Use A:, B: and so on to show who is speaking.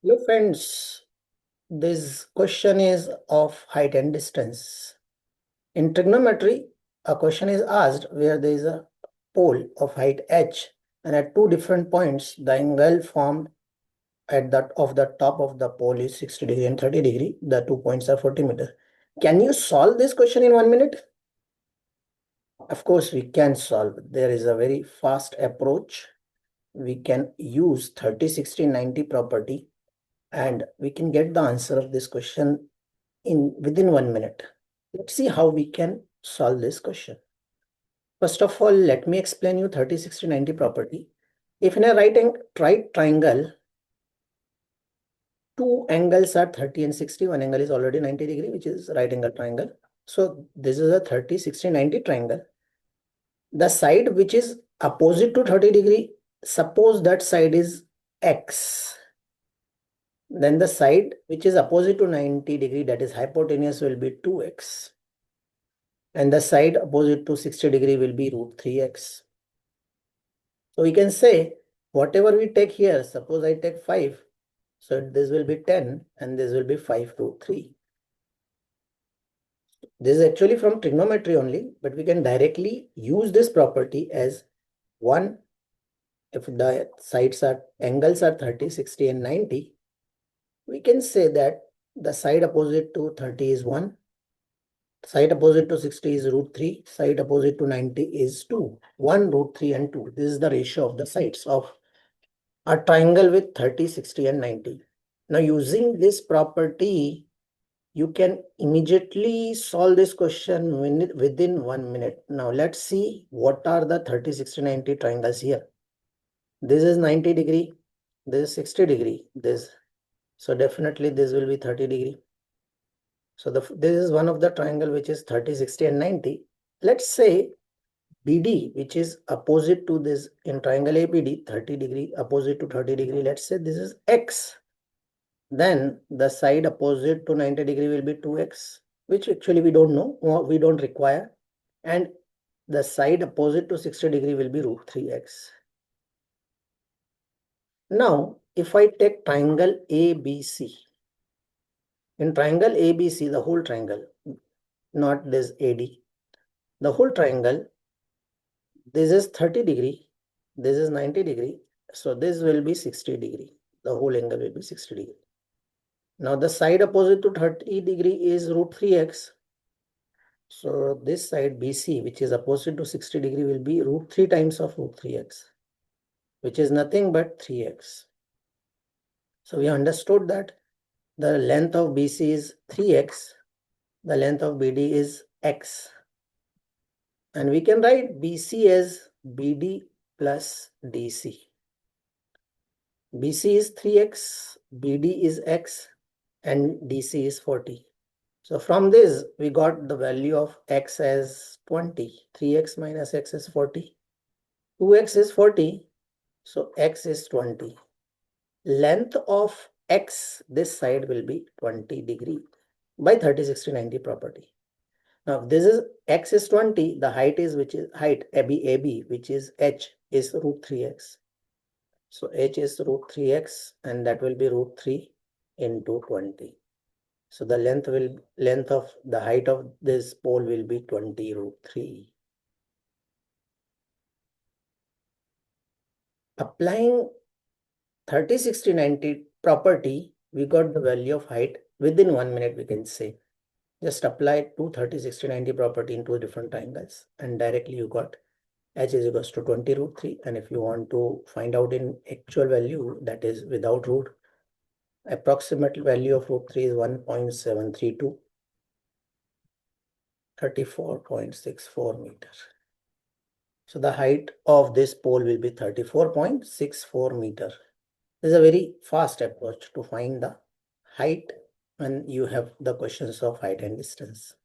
A: Hello friends, this question is of height and distance. In trigonometry, a question is asked where there is a pole of height h and at two different points the angle formed at the top of the pole is 60 degree and 30 degree. The 2 points are 40 meter. Can you solve this question in 1 minute? Of course we can solve. There is a very fast approach. We can use 30, 60, 90 property and we can get the answer of this question within 1 minute. Let's see how we can solve this question. First of all, let me explain you 30, 60, 90 property. If in a right triangle, two angles are 30 and 60, one angle is already 90 degree, which is right angle triangle. So this is a 30, 60, 90 triangle. The side which is opposite to 30 degree, suppose that side is x. Then the side which is opposite to 90 degree, that is hypotenuse, will be 2x. And the side opposite to 60 degree will be root 3x. So we can say whatever we take here, suppose I take 5, so this will be 10 and this will be 5 root 3. This is actually from trigonometry only, but we can directly use this property as 1. If the angles are 30, 60 and 90, we can say that the side opposite to 30 is 1. Side opposite to 60 is root 3. Side opposite to 90 is 2. 1, root 3 and 2. This is the ratio of the sides of a triangle with 30, 60 and 90. Now using this property, you can immediately solve this question within 1 minute. Now let's see what are the 30, 60, 90 triangles here. This is 90 degree. This is 60 degree. So definitely this will be 30 degree. So this is one of the triangle which is 30, 60 and 90. Let's say BD, which is opposite to this in triangle ABD, 30 degree, opposite to 30 degree. Let's say this is X. Then the side opposite to 90 degree will be 2x, which actually we don't know, or we don't require. And the side opposite to 60 degree will be root 3x. Now, if I take triangle ABC, in triangle ABC, the whole triangle, not this AD, the whole triangle, this is 30 degree, this is 90 degree, so this will be 60 degree. The whole angle will be 60 degree. Now the side opposite to 30 degree is root 3x. So this side BC, which is opposite to 60 degree, will be root 3 times of root 3x, which is nothing but 3x. So we understood that the length of BC is 3x, the length of BD is x. And we can write BC as BD plus DC. BC is 3x, BD is x, and DC is 40. So from this, we got the value of x as 20. 3x minus x is 40. 2x is 40. So x is 20. Length of x, this side will be 20 degree by 30, 60, 90 property. Now, this is x is 20. The height is height AB, which is h, is root 3x. So h is root 3x, and that will be root 3 into 20. So the length of the height of this pole will be 20 root 3. Applying 30, 60, 90 property, we got the value of height within 1 minute, we can say. Just apply 30, 60, 90 property in two different triangles and directly you got h is equals to 20 root 3. And if you want to find out in actual value, that is without root, approximate value of root 3 is 1.732, 34.64 meters. So the height of this pole will be 34.64 meters. This is a very fast approach to find the height when you have the questions of height and distance.